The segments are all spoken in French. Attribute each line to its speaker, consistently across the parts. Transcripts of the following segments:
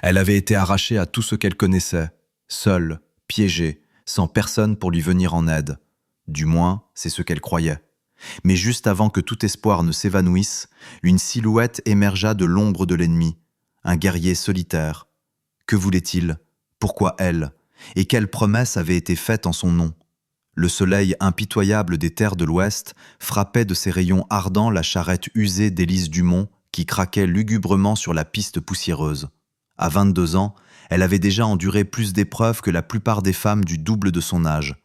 Speaker 1: Elle avait été arrachée à tout ce qu'elle connaissait, seule, piégée, sans personne pour lui venir en aide. Du moins, c'est ce qu'elle croyait. Mais juste avant que tout espoir ne s'évanouisse, une silhouette émergea de l'ombre de l'ennemi, un guerrier solitaire. Que voulait-il? Pourquoi elle? Et quelle promesse avait été faite en son nom? Le soleil impitoyable des terres de l'Ouest frappait de ses rayons ardents la charrette usée d'Élise Dumont qui craquait lugubrement sur la piste poussiéreuse. À 22 ans, elle avait déjà enduré plus d'épreuves que la plupart des femmes du double de son âge.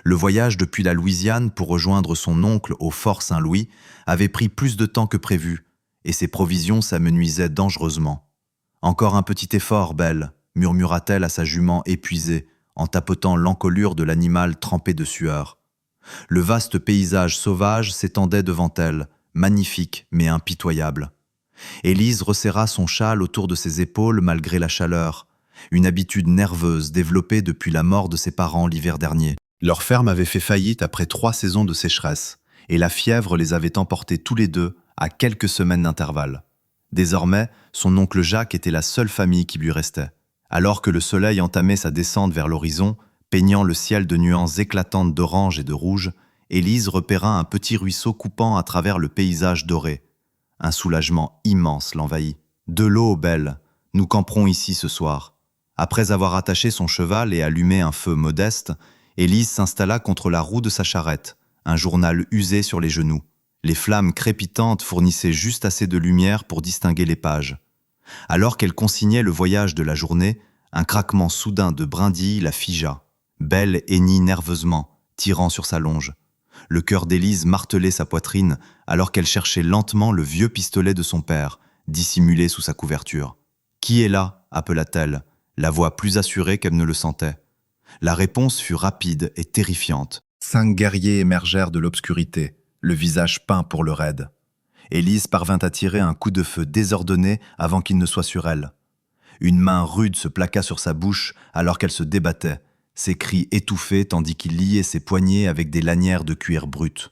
Speaker 1: Le voyage depuis la Louisiane pour rejoindre son oncle au Fort Saint-Louis avait pris plus de temps que prévu, et ses provisions s'amenuisaient dangereusement. « Encore un petit effort, belle », murmura-t-elle à sa jument épuisée, en tapotant l'encolure de l'animal trempé de sueur. Le vaste paysage sauvage s'étendait devant elle, magnifique mais impitoyable. Élise resserra son châle autour de ses épaules malgré la chaleur, une habitude nerveuse développée depuis la mort de ses parents l'hiver dernier. Leur ferme avait fait faillite après 3 saisons de sécheresse, et la fièvre les avait emportés tous les deux à quelques semaines d'intervalle. Désormais, son oncle Jacques était la seule famille qui lui restait. Alors que le soleil entamait sa descente vers l'horizon, peignant le ciel de nuances éclatantes d'orange et de rouge, Élise repéra un petit ruisseau coupant à travers le paysage doré. Un soulagement immense l'envahit. « De l'eau, belle, nous camperons ici ce soir. » Après avoir attaché son cheval et allumé un feu modeste, Élise s'installa contre la roue de sa charrette, un journal usé sur les genoux. Les flammes crépitantes fournissaient juste assez de lumière pour distinguer les pages. Alors qu'elle consignait le voyage de la journée, un craquement soudain de brindilles la figea. Belle hennit nerveusement, tirant sur sa longe. Le cœur d'Élise martelait sa poitrine alors qu'elle cherchait lentement le vieux pistolet de son père, dissimulé sous sa couverture. « Qui est là ?» appela-t-elle, la voix plus assurée qu'elle ne le sentait. La réponse fut rapide et terrifiante. 5 guerriers émergèrent de l'obscurité, le visage peint pour le raid. Élise parvint à tirer un coup de feu désordonné avant qu'il ne soit sur elle. Une main rude se plaqua sur sa bouche alors qu'elle se débattait, ses cris étouffés tandis qu'il liait ses poignets avec des lanières de cuir brut.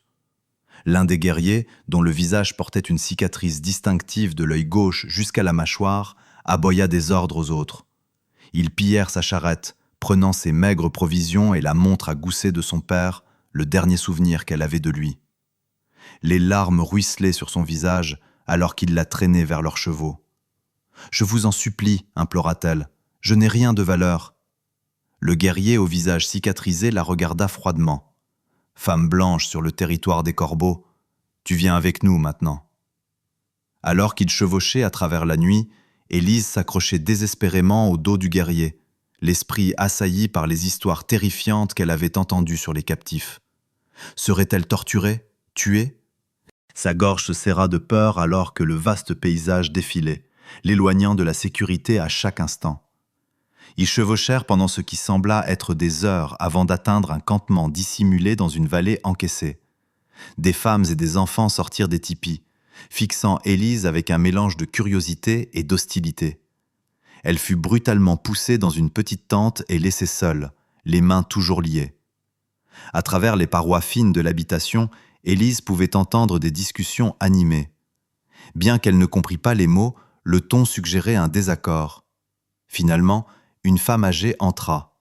Speaker 1: L'un des guerriers, dont le visage portait une cicatrice distinctive de l'œil gauche jusqu'à la mâchoire, aboya des ordres aux autres. Ils pillèrent sa charrette, prenant ses maigres provisions et la montre à gousset de son père, le dernier souvenir qu'elle avait de lui. Les larmes ruisselaient sur son visage alors qu'il la traînait vers leurs chevaux. « Je vous en supplie, implora-t-elle, je n'ai rien de valeur. » Le guerrier au visage cicatrisé la regarda froidement. « Femme blanche sur le territoire des corbeaux, tu viens avec nous maintenant. » Alors qu'il chevauchait à travers la nuit, Élise s'accrochait désespérément au dos du guerrier, l'esprit assailli par les histoires terrifiantes qu'elle avait entendues sur les captifs. Serait-elle torturée, tuée? Sa gorge se serra de peur alors que le vaste paysage défilait, l'éloignant de la sécurité à chaque instant. Ils chevauchèrent pendant ce qui sembla être des heures avant d'atteindre un campement dissimulé dans une vallée encaissée. Des femmes et des enfants sortirent des tipis, fixant Élise avec un mélange de curiosité et d'hostilité. Elle fut brutalement poussée dans une petite tente et laissée seule, les mains toujours liées. À travers les parois fines de l'habitation, Élise pouvait entendre des discussions animées. Bien qu'elle ne comprît pas les mots, le ton suggérait un désaccord. Finalement, une femme âgée entra.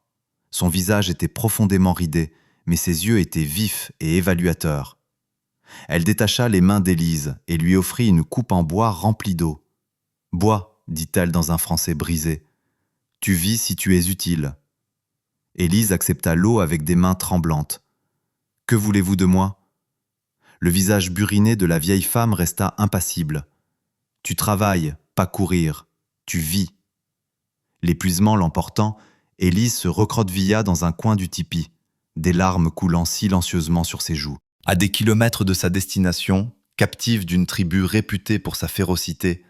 Speaker 1: Son visage était profondément ridé, mais ses yeux étaient vifs et évaluateurs. Elle détacha les mains d'Élise et lui offrit une coupe en bois remplie d'eau. « Bois », dit-elle dans un français brisé. « Tu vis si tu es utile. » Élise accepta l'eau avec des mains tremblantes. « Que voulez-vous de moi ?» Le visage buriné de la vieille femme resta impassible. « Tu travailles, pas courir. Tu vis. » L'épuisement l'emportant, Élise se recroquevilla dans un coin du tipi, des larmes coulant silencieusement sur ses joues. À des kilomètres de sa destination, captive d'une tribu réputée pour sa férocité,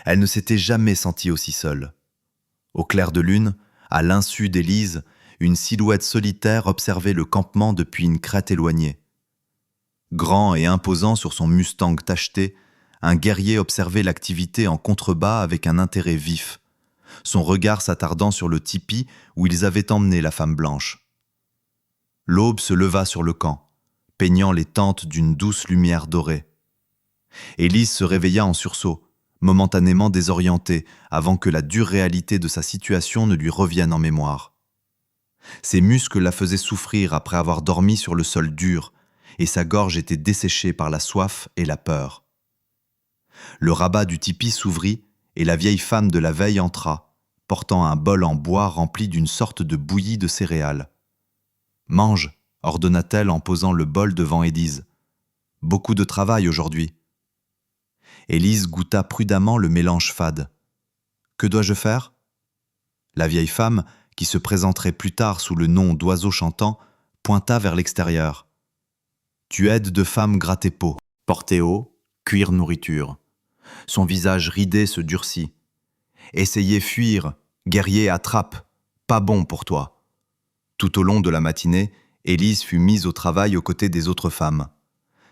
Speaker 1: elle ne s'était jamais sentie aussi seule. Au clair de lune, à l'insu d'Élise, une silhouette solitaire observait le campement depuis une crête éloignée. Grand et imposant sur son Mustang tacheté, un guerrier observait l'activité en contrebas avec un intérêt vif, son regard s'attardant sur le tipi où ils avaient emmené la femme blanche. L'aube se leva sur le camp, peignant les tentes d'une douce lumière dorée. Élise se réveilla en sursaut, momentanément désorienté avant que la dure réalité de sa situation ne lui revienne en mémoire. Ses muscles la faisaient souffrir après avoir dormi sur le sol dur, et sa gorge était desséchée par la soif et la peur. Le rabat du tipi s'ouvrit et la vieille femme de la veille entra, portant un bol en bois rempli d'une sorte de bouillie de céréales. « Mange », ordonna-t-elle en posant le bol devant Élise. « Beaucoup de travail aujourd'hui. » Élise goûta prudemment le mélange fade. « Que dois-je faire ?» La vieille femme, qui se présenterait plus tard sous le nom d'oiseau chantant, pointa vers l'extérieur. « Tu aides deux femmes gratter peau, porter eau, cuire nourriture. » Son visage ridé se durcit. « Essayez fuir, guerrier attrape, pas bon pour toi. » Tout au long de la matinée, Élise fut mise au travail aux côtés des autres femmes.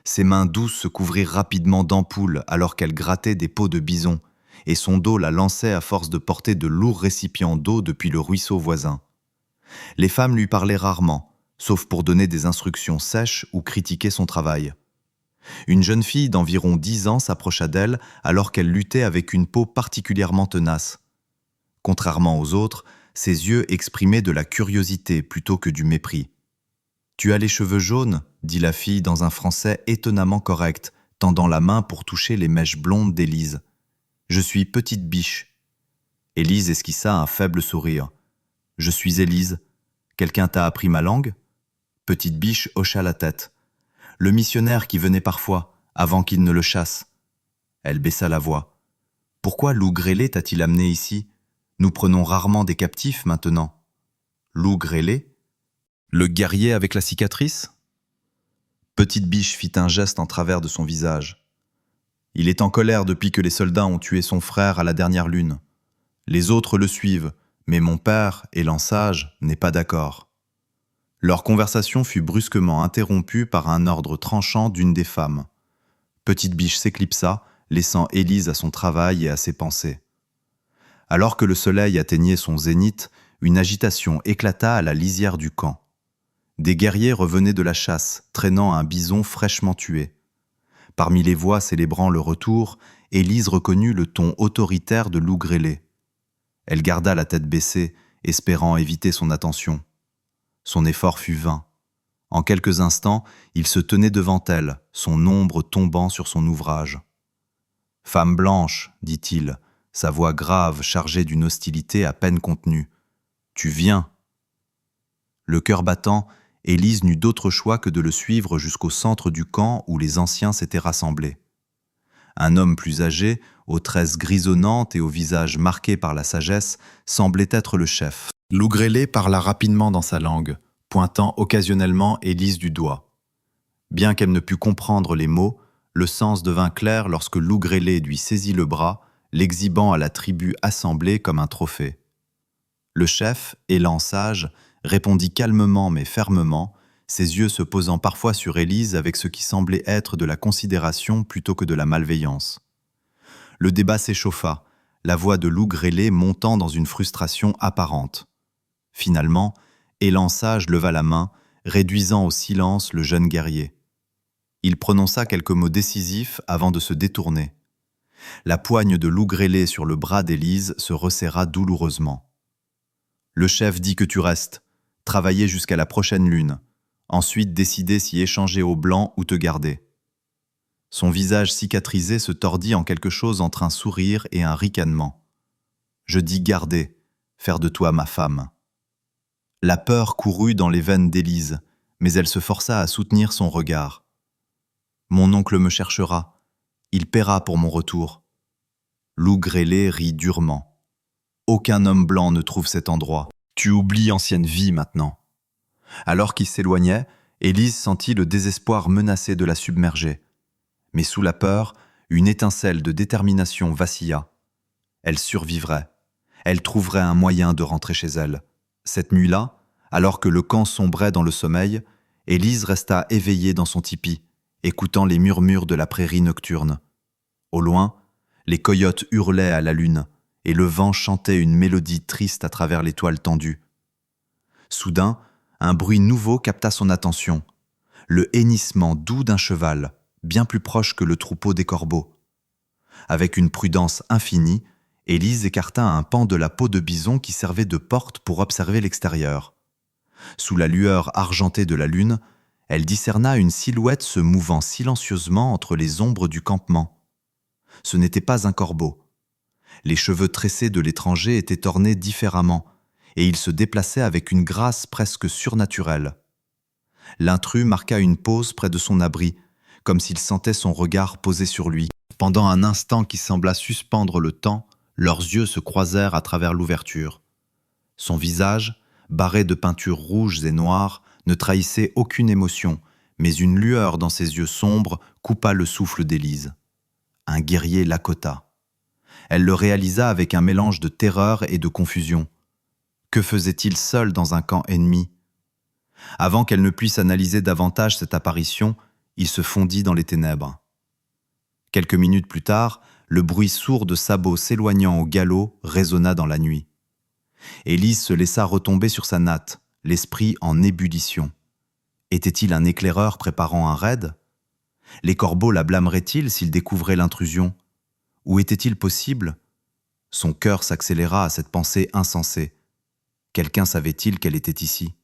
Speaker 1: Ses mains douces se couvrirent rapidement d'ampoules alors qu'elle grattait des peaux de bison, et son dos la lançait à force de porter de lourds récipients d'eau depuis le ruisseau voisin. Les femmes lui parlaient rarement, sauf pour donner des instructions sèches ou critiquer son travail. Une jeune fille d'environ 10 ans s'approcha d'elle alors qu'elle luttait avec une peau particulièrement tenace. Contrairement aux autres, ses yeux exprimaient de la curiosité plutôt que du mépris. « Tu as les cheveux jaunes ?» dit la fille dans un français étonnamment correct, tendant la main pour toucher les mèches blondes d'Élise. « Je suis Petite Biche. » Élise esquissa un faible sourire. « Je suis Élise. Quelqu'un t'a appris ma langue ?» Petite Biche hocha la tête. « Le missionnaire qui venait parfois, avant qu'il ne le chasse. » Elle baissa la voix. « Pourquoi Loup Grêlé t'a-t-il amené ici ? Nous prenons rarement des captifs maintenant. » Loup Grêlé ? Le guerrier avec la cicatrice ? Petite Biche fit un geste en travers de son visage. Il est en colère depuis que les soldats ont tué son frère à la dernière lune. Les autres le suivent, mais mon père, élant sage, n'est pas d'accord. Leur conversation fut brusquement interrompue par un ordre tranchant d'une des femmes. Petite Biche s'éclipsa, laissant Élise à son travail et à ses pensées. Alors que le soleil atteignait son zénith, une agitation éclata à la lisière du camp. Des guerriers revenaient de la chasse, traînant un bison fraîchement tué. Parmi les voix célébrant le retour, Élise reconnut le ton autoritaire de Loup Grêlé. Elle garda la tête baissée, espérant éviter son attention. Son effort fut vain. En quelques instants, il se tenait devant elle, son ombre tombant sur son ouvrage. « Femme blanche, dit-il, sa voix grave chargée d'une hostilité à peine contenue. Tu viens ?» Le cœur battant, Élise n'eut d'autre choix que de le suivre jusqu'au centre du camp où les anciens s'étaient rassemblés. Un homme plus âgé, aux tresses grisonnantes et au visage marqué par la sagesse, semblait être le chef. Loup Grêlé parla rapidement dans sa langue, pointant occasionnellement Élise du doigt. Bien qu'elle ne pût comprendre les mots, le sens devint clair lorsque Loup Grêlé lui saisit le bras, l'exhibant à la tribu assemblée comme un trophée. Le chef, élant sage, répondit calmement mais fermement, ses yeux se posant parfois sur Élise avec ce qui semblait être de la considération plutôt que de la malveillance. Le débat s'échauffa, la voix de Loup Grêlé montant dans une frustration apparente. Finalement, Élan Sage leva la main, réduisant au silence le jeune guerrier. Il prononça quelques mots décisifs avant de se détourner. La poigne de Loup Grêlé sur le bras d'Élise se resserra douloureusement. « Le chef dit que tu restes. Travailler jusqu'à la prochaine lune. Ensuite décider si échanger au blanc ou te garder. » Son visage cicatrisé se tordit en quelque chose entre un sourire et un ricanement. « Je dis garder, faire de toi ma femme. » La peur courut dans les veines d'Élise, mais elle se força à soutenir son regard. « Mon oncle me cherchera. Il paiera pour mon retour. » Loup Grêlé rit durement. « Aucun homme blanc ne trouve cet endroit. Tu oublies ancienne vie maintenant. » Alors qu'il s'éloignait, Élise sentit le désespoir menacé de la submerger. Mais sous la peur, une étincelle de détermination vacilla. Elle survivrait. Elle trouverait un moyen de rentrer chez elle. Cette nuit-là, alors que le camp sombrait dans le sommeil, Élise resta éveillée dans son tipi, écoutant les murmures de la prairie nocturne. Au loin, les coyotes hurlaient à la lune, et le vent chantait une mélodie triste à travers les toiles tendues. Soudain, un bruit nouveau capta son attention, le hennissement doux d'un cheval, bien plus proche que le troupeau des corbeaux. Avec une prudence infinie, Élise écarta un pan de la peau de bison qui servait de porte pour observer l'extérieur. Sous la lueur argentée de la lune, elle discerna une silhouette se mouvant silencieusement entre les ombres du campement. Ce n'était pas un corbeau. Les cheveux tressés de l'étranger étaient ornés différemment, et il se déplaçait avec une grâce presque surnaturelle. L'intrus marqua une pause près de son abri, comme s'il sentait son regard posé sur lui. Pendant un instant qui sembla suspendre le temps, leurs yeux se croisèrent à travers l'ouverture. Son visage, barré de peintures rouges et noires, ne trahissait aucune émotion, mais une lueur dans ses yeux sombres coupa le souffle d'Élise. Un guerrier Lakota. Elle le réalisa avec un mélange de terreur et de confusion. Que faisait-il seul dans un camp ennemi? Avant qu'elle ne puisse analyser davantage cette apparition, il se fondit dans les ténèbres. Quelques minutes plus tard, le bruit sourd de sabots s'éloignant au galop résonna dans la nuit. Élise se laissa retomber sur sa natte, l'esprit en ébullition. Était-il un éclaireur préparant un raid? Les corbeaux la blâmeraient-ils s'ils découvraient l'intrusion? Ou était-il possible? Son cœur s'accéléra à cette pensée insensée. Quelqu'un savait-il qu'elle était ici?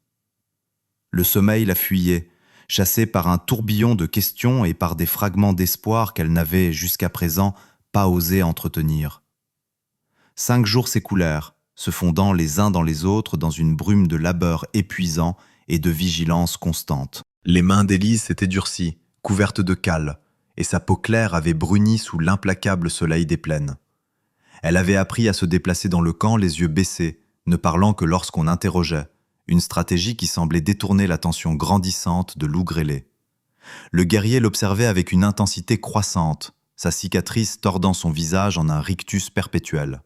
Speaker 1: Le sommeil la fuyait, chassée par un tourbillon de questions et par des fragments d'espoir qu'elle n'avait, jusqu'à présent, pas osé entretenir. 5 jours s'écoulèrent, se fondant les uns dans les autres dans une brume de labeur épuisant et de vigilance constante. Les mains d'Élise s'étaient durcies, couvertes de cale, et sa peau claire avait bruni sous l'implacable soleil des plaines. Elle avait appris à se déplacer dans le camp les yeux baissés, ne parlant que lorsqu'on interrogeait, une stratégie qui semblait détourner l'attention grandissante de Lou Grélé. Le guerrier l'observait avec une intensité croissante, sa cicatrice tordant son visage en un rictus perpétuel.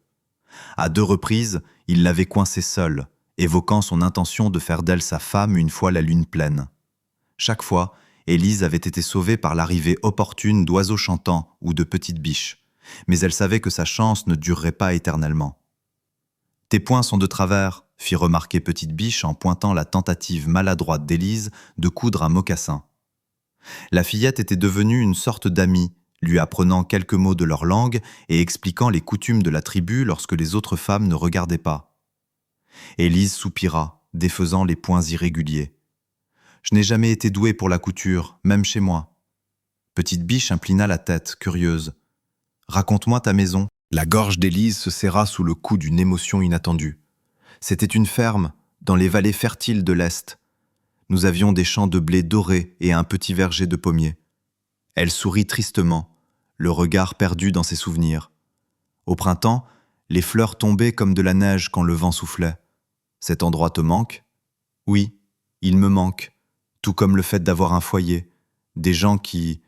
Speaker 1: À 2 reprises, il l'avait coincée seule, évoquant son intention de faire d'elle sa femme une fois la lune pleine. Chaque fois, Élise avait été sauvée par l'arrivée opportune d'oiseaux chantants ou de petites biches, mais elle savait que sa chance ne durerait pas éternellement. « Tes poings sont de travers », fit remarquer Petite Biche en pointant la tentative maladroite d'Élise de coudre un mocassin. La fillette était devenue une sorte d'amie, lui apprenant quelques mots de leur langue et expliquant les coutumes de la tribu lorsque les autres femmes ne regardaient pas. Élise soupira, défaisant les points irréguliers. « Je n'ai jamais été douée pour la couture, même chez moi. » Petite Biche inclina la tête, curieuse. « Raconte-moi ta maison. » La gorge d'Élise se serra sous le coup d'une émotion inattendue. C'était une ferme, dans les vallées fertiles de l'Est. Nous avions des champs de blé doré et un petit verger de pommiers. Elle sourit tristement, le regard perdu dans ses souvenirs. Au printemps, les fleurs tombaient comme de la neige quand le vent soufflait. Cet endroit te manque? Oui, il me manque, tout comme le fait d'avoir un foyer, des gens qui...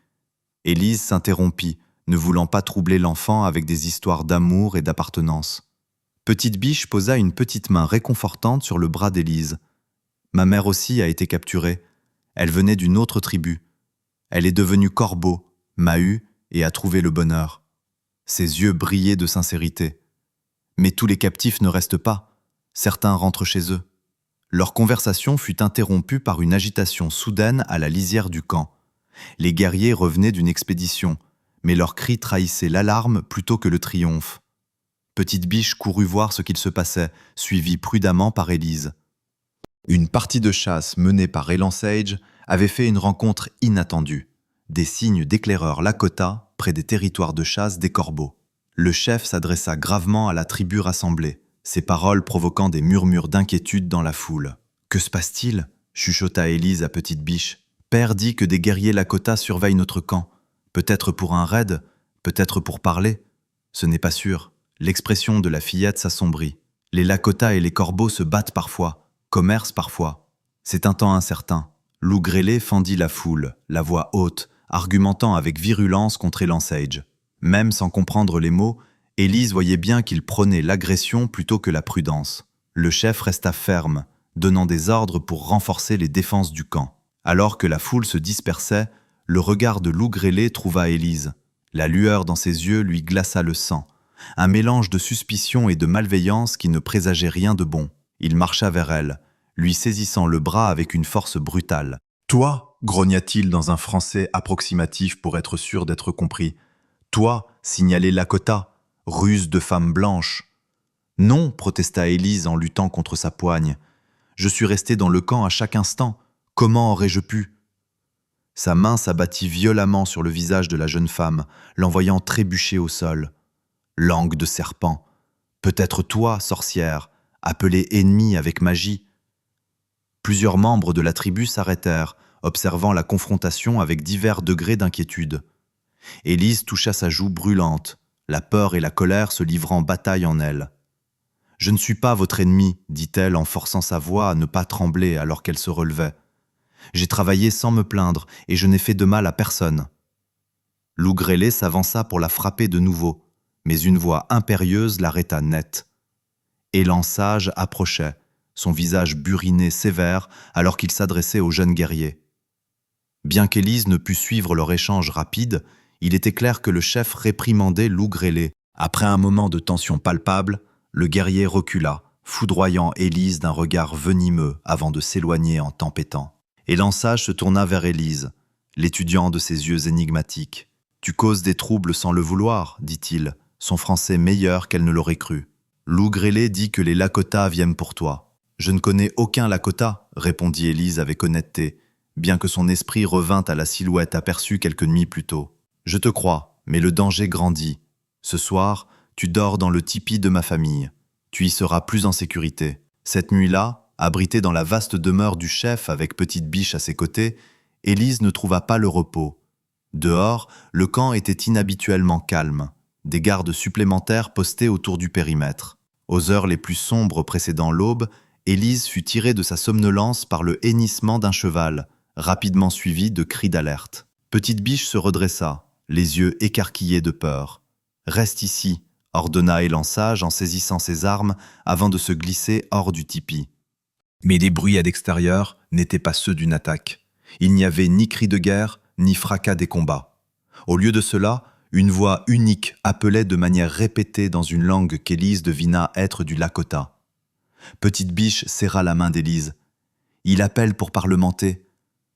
Speaker 1: Élise s'interrompit, ne voulant pas troubler l'enfant avec des histoires d'amour et d'appartenance. Petite Biche posa une petite main réconfortante sur le bras d'Élise. Ma mère aussi a été capturée. Elle venait d'une autre tribu. Elle est devenue corbeau, m'a eu et a trouvé le bonheur. Ses yeux brillaient de sincérité. Mais tous les captifs ne restent pas. Certains rentrent chez eux. Leur conversation fut interrompue par une agitation soudaine à la lisière du camp. Les guerriers revenaient d'une expédition, mais leurs cris trahissaient l'alarme plutôt que le triomphe. Petite Biche courut voir ce qu'il se passait, suivie prudemment par Élise. Une partie de chasse menée par Elan Sage avait fait une rencontre inattendue. Des signes d'éclaireurs Lakota près des territoires de chasse des corbeaux. Le chef s'adressa gravement à la tribu rassemblée, ses paroles provoquant des murmures d'inquiétude dans la foule. « Que se passe-t-il » chuchota Élise à Petite Biche. « Père dit que des guerriers Lakota surveillent notre camp. Peut-être pour un raid, peut-être pour parler. Ce n'est pas sûr. » L'expression de la fillette s'assombrit. Les Lakota et les corbeaux se battent parfois, commercent parfois. C'est un temps incertain. Lou Grélé fendit la foule, la voix haute, argumentant avec virulence contre Elan Sage. Même sans comprendre les mots, Élise voyait bien qu'il prônait l'agression plutôt que la prudence. Le chef resta ferme, donnant des ordres pour renforcer les défenses du camp. Alors que la foule se dispersait, le regard de Lou Grélé trouva Élise. La lueur dans ses yeux lui glaça le sang. Un mélange de suspicion et de malveillance qui ne présageait rien de bon. Il marcha vers elle, lui saisissant le bras avec une force brutale. « Toi » grogna-t-il dans un français approximatif pour être sûr d'être compris. « Toi, signalait Lakota, ruse de femme blanche. Non, protesta Élise en luttant contre sa poigne. Je suis resté dans le camp à chaque instant. Comment aurais-je pu? Sa main s'abattit violemment sur le visage de la jeune femme, l'envoyant trébucher au sol. Langue de serpent. Peut-être toi, sorcière, appelée ennemie avec magie. Plusieurs membres de la tribu s'arrêtèrent, observant la confrontation avec divers degrés d'inquiétude. Élise toucha sa joue brûlante, la peur et la colère se livrant bataille en elle. « Je ne suis pas votre ennemi, dit-elle en forçant sa voix à ne pas trembler alors qu'elle se relevait. J'ai travaillé sans me plaindre et je n'ai fait de mal à personne. » Lougrélé s'avança pour la frapper de nouveau, mais une voix impérieuse l'arrêta net. Élan Sage approchait, son visage buriné sévère alors qu'il s'adressait au jeune guerrier. Bien qu'Élise ne pût suivre leur échange rapide, il était clair que le chef réprimandait Lougrélé. Après un moment de tension palpable, le guerrier recula, foudroyant Élise d'un regard venimeux avant de s'éloigner en tempêtant. Élan Sage se tourna vers Élise, l'étudiant de ses yeux énigmatiques. « Tu causes des troubles sans le vouloir, dit-il, son français meilleur qu'elle ne l'aurait cru. Lougrélé dit que les Lakota viennent pour toi. »« Je ne connais aucun Lakota, » répondit Élise avec honnêteté, bien que son esprit revint à la silhouette aperçue quelques nuits plus tôt. « Je te crois, mais le danger grandit. Ce soir, tu dors dans le tipi de ma famille. Tu y seras plus en sécurité. » Cette nuit-là, abritée dans la vaste demeure du chef avec Petite Biche à ses côtés, Élise ne trouva pas le repos. Dehors, le camp était inhabituellement calme. Des gardes supplémentaires postés autour du périmètre. Aux heures les plus sombres précédant l'aube, Élise fut tirée de sa somnolence par le hennissement d'un cheval, rapidement suivi de cris d'alerte. Petite Biche se redressa, les yeux écarquillés de peur. « Reste ici », ordonna Élan Sage en saisissant ses armes avant de se glisser hors du tipi. Mais les bruits à l'extérieur n'étaient pas ceux d'une attaque. Il n'y avait ni cri de guerre, ni fracas des combats. Au lieu de cela, une voix unique appelait de manière répétée dans une langue qu'Élise devina être du Lakota. Petite Biche serra la main d'Élise. Il appelle pour parlementer.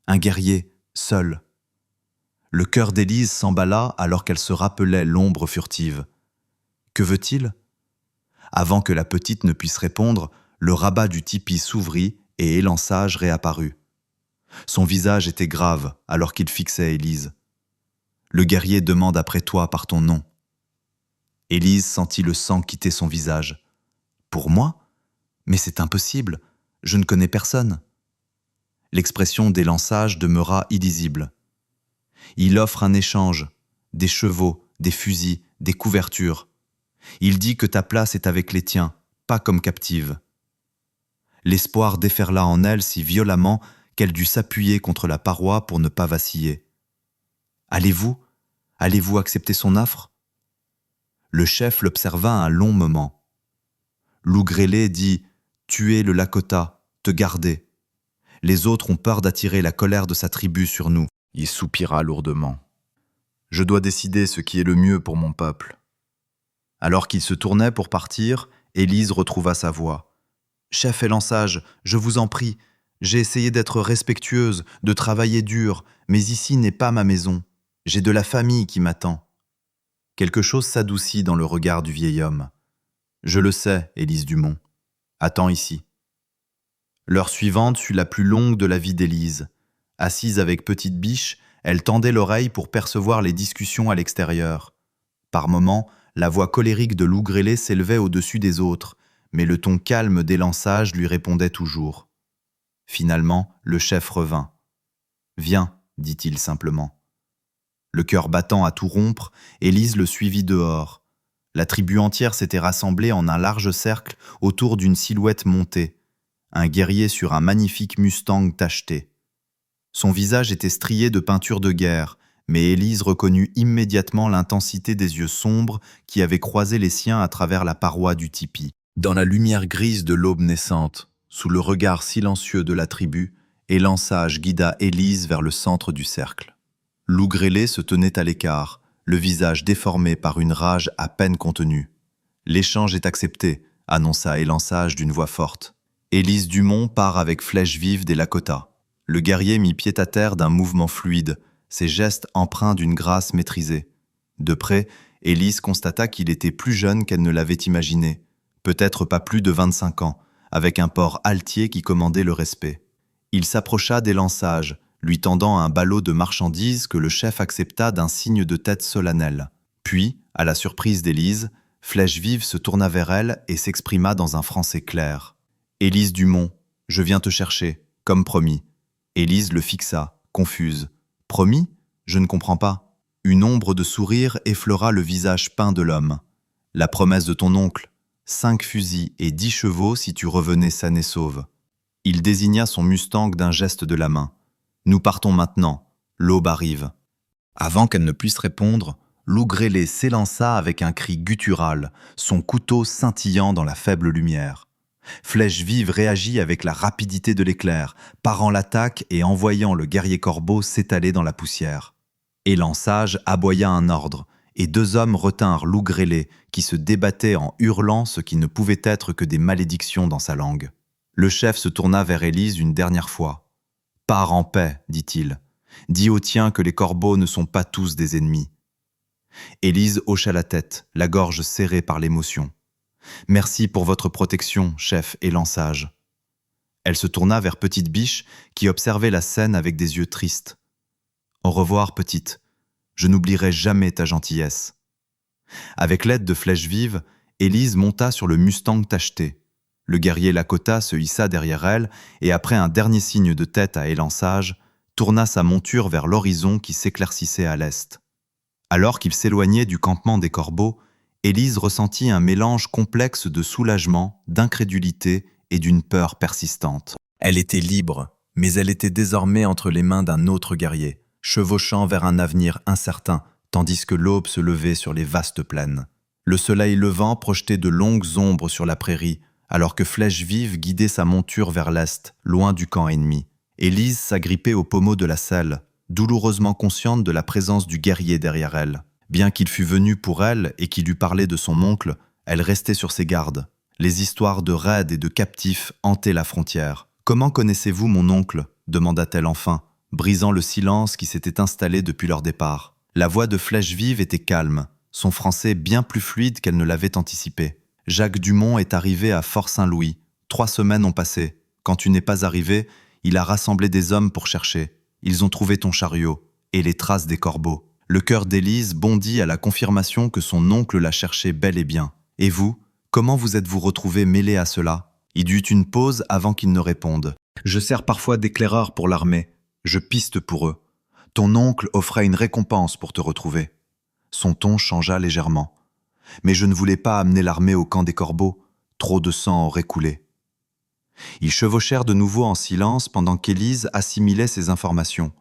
Speaker 1: Un guerrier, seul. Le cœur d'Élise s'emballa alors qu'elle se rappelait l'ombre furtive. Que veut-il? Avant que la petite ne puisse répondre, le rabat du tipi s'ouvrit et Élan Sage réapparut. Son visage était grave alors qu'il fixait Élise. Le guerrier demande après toi par ton nom. Élise sentit le sang quitter son visage. Pour moi? Mais c'est impossible, je ne connais personne. L'expression d'Élan Sage demeura illisible. Il offre un échange, des chevaux, des fusils, des couvertures. Il dit que ta place est avec les tiens, pas comme captive. L'espoir déferla en elle si violemment qu'elle dut s'appuyer contre la paroi pour ne pas vaciller. Allez-vous accepter son offre? Le chef l'observa un long moment. Lougrélé dit « Tuer le Lakota, te garder. Les autres ont peur d'attirer la colère de sa tribu sur nous. » Il soupira lourdement. « Je dois décider ce qui est le mieux pour mon peuple. » Alors qu'il se tournait pour partir, Élise retrouva sa voix. « Chef Élan Sage, je vous en prie, j'ai essayé d'être respectueuse, de travailler dur, mais ici n'est pas ma maison. J'ai de la famille qui m'attend. » Quelque chose s'adoucit dans le regard du vieil homme. « Je le sais, Élise Dumont. Attends ici. » L'heure suivante fut la plus longue de la vie d'Élise. Assise avec Petite Biche, elle tendait l'oreille pour percevoir les discussions à l'extérieur. Par moments, la voix colérique de Lougrélé s'élevait au-dessus des autres, mais le ton calme d'Élan Sage lui répondait toujours. Finalement, le chef revint. « Viens, dit-il simplement. » Le cœur battant à tout rompre, Élise le suivit dehors. La tribu entière s'était rassemblée en un large cercle autour d'une silhouette montée, un guerrier sur un magnifique Mustang tacheté. Son visage était strié de peintures de guerre, mais Élise reconnut immédiatement l'intensité des yeux sombres qui avaient croisé les siens à travers la paroi du tipi. Dans la lumière grise de l'aube naissante, sous le regard silencieux de la tribu, Élan Sage guida Élise vers le centre du cercle. Lougrélé se tenait à l'écart, le visage déformé par une rage à peine contenue. « L'échange est accepté », annonça Élan Sage d'une voix forte. Élise Dumont part avec Flèche Vive des Lakota. Le guerrier mit pied à terre d'un mouvement fluide, ses gestes empreints d'une grâce maîtrisée. « De près, Élise constata qu'il était plus jeune qu'elle ne l'avait imaginé, peut-être pas plus de 25 ans, avec un port altier qui commandait le respect. Il s'approcha des lançages, lui tendant un ballot de marchandises que le chef accepta d'un signe de tête solennel. Puis, à la surprise d'Élise, Flèche Vive se tourna vers elle et s'exprima dans un français clair. « Élise Dumont, je viens te chercher, comme promis. » Élise le fixa, confuse. « Promis ? Je ne comprends pas. » Une ombre de sourire effleura le visage peint de l'homme. « La promesse de ton oncle, 5 fusils et 10 chevaux si tu revenais saine et sauve. » Il désigna son Mustang d'un geste de la main. « Nous partons maintenant, l'aube arrive. » Avant qu'elle ne puisse répondre, Loup Grêlé s'élança avec un cri guttural, son couteau scintillant dans la faible lumière. Flèche Vive réagit avec la rapidité de l'éclair, parant l'attaque et envoyant le guerrier corbeau s'étaler dans la poussière. Élan Sage aboya un ordre, et 2 hommes retinrent Loup Grêlé, qui se débattait en hurlant ce qui ne pouvait être que des malédictions dans sa langue. Le chef se tourna vers Élise une dernière fois. « Pars en paix, dit-il. Dis aux tiens que les corbeaux ne sont pas tous des ennemis. » Élise hocha la tête, la gorge serrée par l'émotion. « Merci pour votre protection, chef Élan Sage. » Elle se tourna vers Petite Biche, qui observait la scène avec des yeux tristes. « Au revoir, petite. Je n'oublierai jamais ta gentillesse. » Avec l'aide de Flèche Vive, Élise monta sur le Mustang tacheté. Le guerrier Lakota se hissa derrière elle et, après un dernier signe de tête à Élan Sage, tourna sa monture vers l'horizon qui s'éclaircissait à l'est. Alors qu'il s'éloignait du campement des corbeaux, Élise ressentit un mélange complexe de soulagement, d'incrédulité et d'une peur persistante. Elle était libre, mais elle était désormais entre les mains d'un autre guerrier, chevauchant vers un avenir incertain, tandis que l'aube se levait sur les vastes plaines. Le soleil levant projetait de longues ombres sur la prairie, alors que Flèche Vive guidait sa monture vers l'est, loin du camp ennemi. Élise s'agrippait au pommeau de la selle, douloureusement consciente de la présence du guerrier derrière elle. Bien qu'il fût venu pour elle et qu'il eût parlé de son oncle, elle restait sur ses gardes. Les histoires de raids et de captifs hantaient la frontière. « Comment connaissez-vous mon oncle ?» demanda-t-elle enfin, brisant le silence qui s'était installé depuis leur départ. La voix de Flèche Vive était calme, son français bien plus fluide qu'elle ne l'avait anticipé. « Jacques Dumont est arrivé à Fort-Saint-Louis. 3 semaines ont passé. Quand tu n'es pas arrivé, il a rassemblé des hommes pour chercher. Ils ont trouvé ton chariot et les traces des corbeaux. » Le cœur d'Élise bondit à la confirmation que son oncle la cherchait bel et bien. « Et vous, comment vous êtes-vous retrouvé mêlé à cela ?» Il y eut une pause avant qu'il ne réponde. « Je sers parfois d'éclaireur pour l'armée. Je piste pour eux. Ton oncle offrait une récompense pour te retrouver. » Son ton changea légèrement. « Mais je ne voulais pas amener l'armée au camp des corbeaux. Trop de sang aurait coulé. » Ils chevauchèrent de nouveau en silence pendant qu'Élise assimilait ces informations.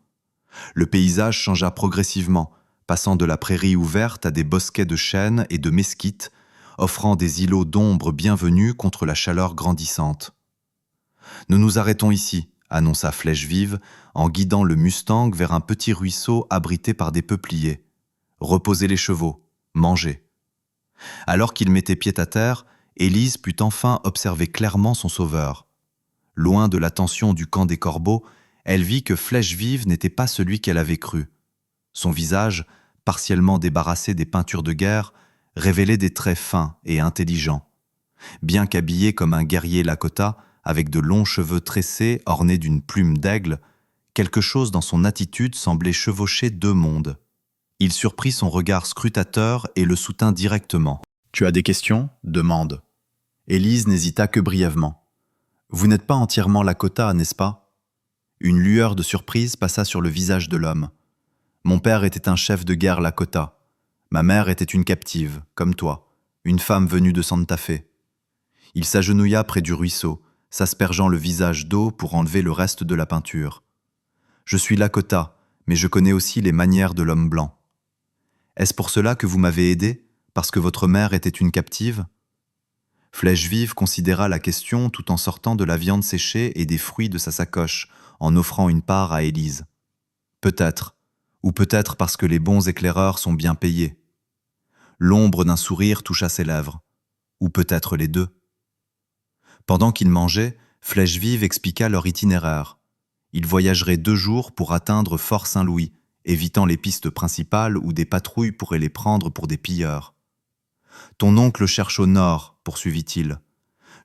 Speaker 1: Le paysage changea progressivement, passant de la prairie ouverte à des bosquets de chênes et de mesquites, offrant des îlots d'ombre bienvenus contre la chaleur grandissante. « Nous nous arrêtons ici, » annonça Flèche Vive, en guidant le Mustang vers un petit ruisseau abrité par des peupliers. « Reposez les chevaux, mangez. » Alors qu'il mettait pied à terre, Élise put enfin observer clairement son sauveur. Loin de l'attention du camp des corbeaux, elle vit que Flèche Vive n'était pas celui qu'elle avait cru. Son visage, partiellement débarrassé des peintures de guerre, révélait des traits fins et intelligents. Bien qu'habillé comme un guerrier Lakota, avec de longs cheveux tressés ornés d'une plume d'aigle, quelque chose dans son attitude semblait chevaucher 2 mondes. Il surprit son regard scrutateur et le soutint directement. « Tu as des questions ? Demande. » Élise n'hésita que brièvement. « Vous n'êtes pas entièrement Lakota, n'est-ce pas ?» Une lueur de surprise passa sur le visage de l'homme. « Mon père était un chef de guerre Lakota. Ma mère était une captive, comme toi, une femme venue de Santa Fe. » Il s'agenouilla près du ruisseau, s'aspergeant le visage d'eau pour enlever le reste de la peinture. « Je suis Lakota, mais je connais aussi les manières de l'homme blanc. Est-ce pour cela que vous m'avez aidé, parce que votre mère était une captive ?» Flèche Vive considéra la question tout en sortant de la viande séchée et des fruits de sa sacoche, en offrant une part à Élise. « Peut-être, ou peut-être parce que les bons éclaireurs sont bien payés. » L'ombre d'un sourire toucha ses lèvres. Ou peut-être les deux. Pendant qu'ils mangeaient, Flèche Vive expliqua leur itinéraire. Ils voyageraient 2 jours pour atteindre Fort-Saint-Louis évitant les pistes principales où des patrouilles pourraient les prendre pour des pilleurs. Ton oncle cherche au nord, poursuivit-il.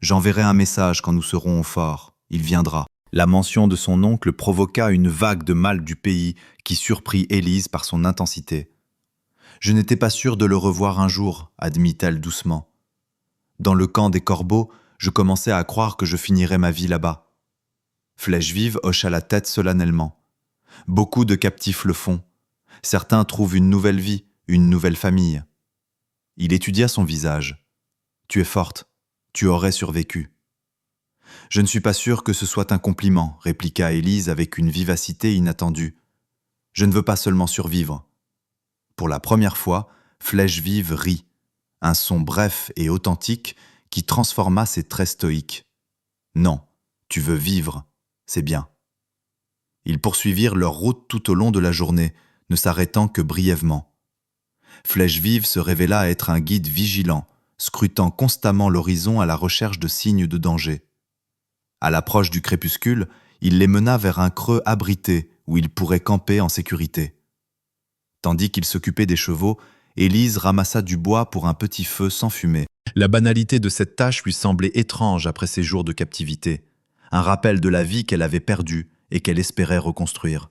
Speaker 1: J'enverrai un message quand nous serons au fort. Il viendra. La mention de son oncle provoqua une vague de mal du pays qui surprit Élise par son intensité. Je n'étais pas sûre de le revoir un jour, admit-elle doucement. Dans le camp des corbeaux, je commençais à croire que je finirais ma vie là-bas. Flèche Vive hocha la tête solennellement. Beaucoup de captifs le font. Certains trouvent une nouvelle vie, une nouvelle famille. Il étudia son visage. Tu es forte, tu aurais survécu. Je ne suis pas sûr que ce soit un compliment, répliqua Élise avec une vivacité inattendue. Je ne veux pas seulement survivre. Pour la première fois, Flèche Vive rit, un son bref et authentique qui transforma ses traits stoïques. Non, tu veux vivre, c'est bien. Ils poursuivirent leur route tout au long de la journée, ne s'arrêtant que brièvement. Flèche Vive se révéla être un guide vigilant, scrutant constamment l'horizon à la recherche de signes de danger. À l'approche du crépuscule, il les mena vers un creux abrité où ils pourraient camper en sécurité. Tandis qu'il s'occupait des chevaux, Élise ramassa du bois pour un petit feu sans fumée. La banalité de cette tâche lui semblait étrange après ses jours de captivité, un rappel de la vie qu'elle avait perdue et qu'elle espérait reconstruire.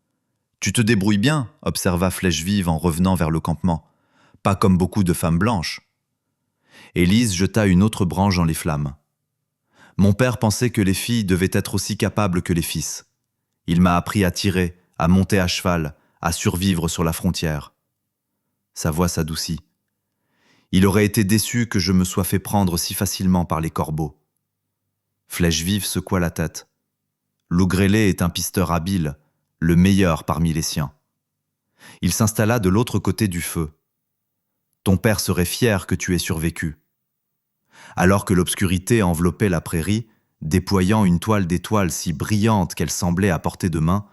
Speaker 1: « Tu te débrouilles bien », observa Flèche Vive en revenant vers le campement. « Pas comme beaucoup de femmes blanches. » Élise jeta une autre branche dans les flammes. « Mon père pensait que les filles devaient être aussi capables que les fils. Il m'a appris à tirer, à monter à cheval, à survivre sur la frontière. » Sa voix s'adoucit. « Il aurait été déçu que je me sois fait prendre si facilement par les corbeaux. » Flèche Vive secoua la tête. « Lougrélé est un pisteur habile, le meilleur parmi les siens. » Il s'installa de l'autre côté du feu. « Ton père serait fier que tu aies survécu. » Alors que l'obscurité enveloppait la prairie, déployant une toile d'étoiles si brillante qu'elle semblait à portée de main,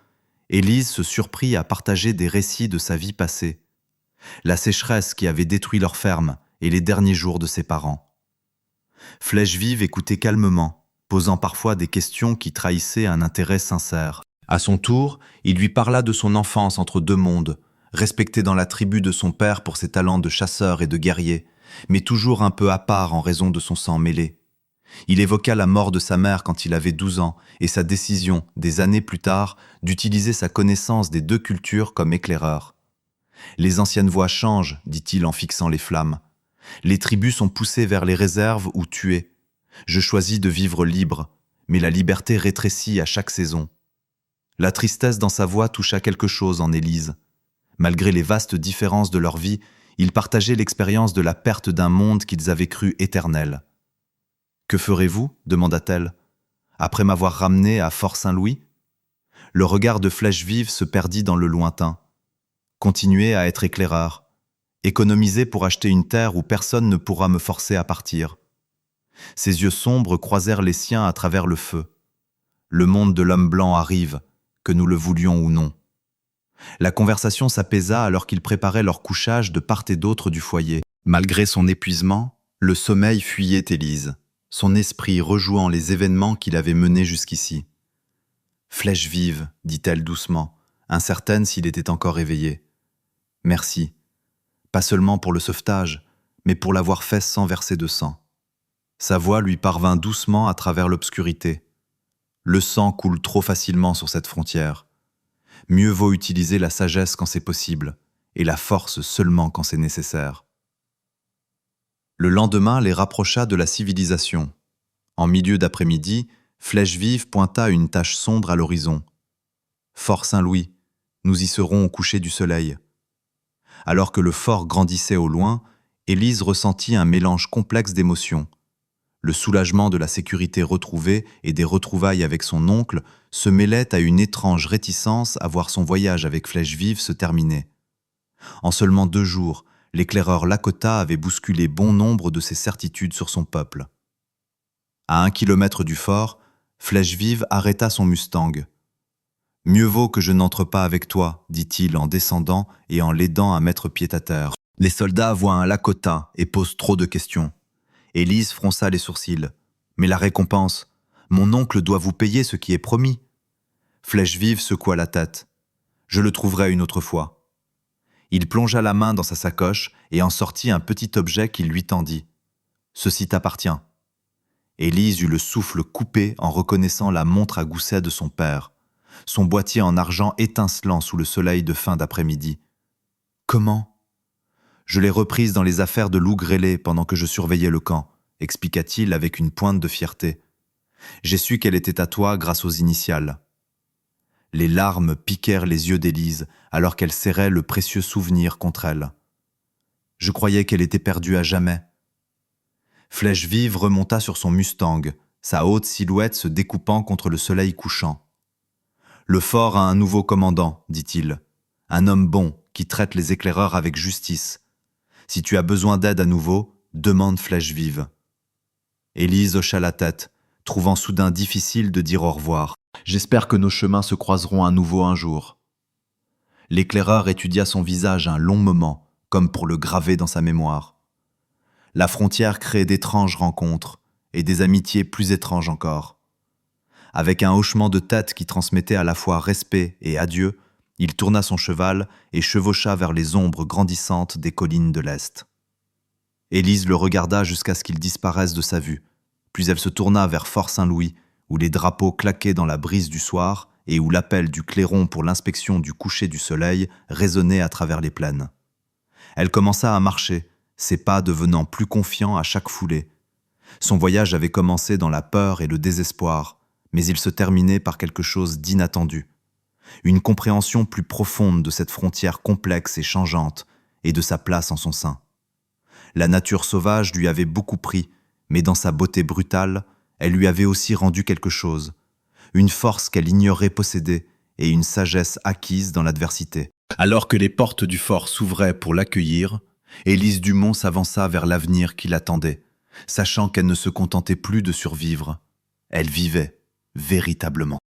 Speaker 1: Élise se surprit à partager des récits de sa vie passée. La sécheresse qui avait détruit leur ferme et les derniers jours de ses parents. Flèche Vive écoutait calmement, posant parfois des questions qui trahissaient un intérêt sincère. À son tour, il lui parla de son enfance entre deux mondes, respecté dans la tribu de son père pour ses talents de chasseur et de guerrier, mais toujours un peu à part en raison de son sang mêlé. Il évoqua la mort de sa mère quand il avait 12 ans et sa décision, des années plus tard, d'utiliser sa connaissance des deux cultures comme éclaireur. « Les anciennes voies changent, dit-il en fixant les flammes. Les tribus sont poussées vers les réserves ou tuées. Je choisis de vivre libre, mais la liberté rétrécit à chaque saison. » La tristesse dans sa voix toucha quelque chose en Élise. Malgré les vastes différences de leur vie, ils partageaient l'expérience de la perte d'un monde qu'ils avaient cru éternel. « Que ferez-vous » demanda-t-elle. « Après m'avoir ramené à Fort-Saint-Louis ?» Le regard de Flèche Vive se perdit dans le lointain. Continuer à être éclaireur. Économiser pour acheter une terre où personne ne pourra me forcer à partir. Ses yeux sombres croisèrent les siens à travers le feu. Le monde de l'homme blanc arrive, que nous le voulions ou non. La conversation s'apaisa alors qu'ils préparaient leur couchage de part et d'autre du foyer. Malgré son épuisement, le sommeil fuyait Élise, son esprit rejouant les événements qu'il avait menés jusqu'ici. « Flèche Vive », dit-elle doucement, incertaine s'il était encore éveillé. « Merci, pas seulement pour le sauvetage, mais pour l'avoir fait sans verser de sang. » Sa voix lui parvint doucement à travers l'obscurité. Le sang coule trop facilement sur cette frontière. Mieux vaut utiliser la sagesse quand c'est possible, et la force seulement quand c'est nécessaire. Le lendemain les rapprocha de la civilisation. En milieu d'après-midi, Flèche Vive pointa une tache sombre à l'horizon. « Fort Saint-Louis, nous y serons au coucher du soleil. » Alors que le fort grandissait au loin, Élise ressentit un mélange complexe d'émotions. Le soulagement de la sécurité retrouvée et des retrouvailles avec son oncle se mêlait à une étrange réticence à voir son voyage avec Flèche Vive se terminer. En seulement 2 jours, l'éclaireur Lakota avait bousculé bon nombre de ses certitudes sur son peuple. À 1 kilomètre du fort, Flèche Vive arrêta son Mustang. « Mieux vaut que je n'entre pas avec toi, dit-il en descendant et en l'aidant à mettre pied à terre. Les soldats voient un Lakota et posent trop de questions. » Élise fronça les sourcils. « Mais la récompense, mon oncle doit vous payer ce qui est promis. » Flèche Vive secoua la tête. Je le trouverai une autre fois. Il plongea la main dans sa sacoche et en sortit un petit objet qu'il lui tendit. Ceci t'appartient. Élise eut le souffle coupé en reconnaissant la montre à gousset de son père, son boîtier en argent étincelant sous le soleil de fin d'après-midi. Comment ? Je l'ai reprise dans les affaires de Lou Grélé pendant que je surveillais le camp, expliqua-t-il avec une pointe de fierté. J'ai su qu'elle était à toi grâce aux initiales. Les larmes piquèrent les yeux d'Élise alors qu'elle serrait le précieux souvenir contre elle. Je croyais qu'elle était perdue à jamais. Flèche Vive remonta sur son Mustang, sa haute silhouette se découpant contre le soleil couchant. Le fort a un nouveau commandant, dit-il. Un homme bon qui traite les éclaireurs avec justice. Si tu as besoin d'aide à nouveau, demande Flèche Vive. Élise hocha la tête, trouvant soudain difficile de dire au revoir. J'espère que nos chemins se croiseront à nouveau un jour. L'éclaireur étudia son visage un long moment, comme pour le graver dans sa mémoire. La frontière crée d'étranges rencontres, et des amitiés plus étranges encore. Avec un hochement de tête qui transmettait à la fois respect et adieu, il tourna son cheval et chevaucha vers les ombres grandissantes des collines de l'Est. Élise le regarda jusqu'à ce qu'il disparaisse de sa vue, puis elle se tourna vers Fort Saint-Louis, où les drapeaux claquaient dans la brise du soir et où l'appel du clairon pour l'inspection du coucher du soleil résonnait à travers les plaines. Elle commença à marcher, ses pas devenant plus confiants à chaque foulée. Son voyage avait commencé dans la peur et le désespoir, mais il se terminait par quelque chose d'inattendu. Une compréhension plus profonde de cette frontière complexe et changeante et de sa place en son sein. La nature sauvage lui avait beaucoup pris, mais dans sa beauté brutale, elle lui avait aussi rendu quelque chose, une force qu'elle ignorait posséder et une sagesse acquise dans l'adversité. Alors que les portes du fort s'ouvraient pour l'accueillir, Élise Dumont s'avança vers l'avenir qui l'attendait, sachant qu'elle ne se contentait plus de survivre. Elle vivait, véritablement.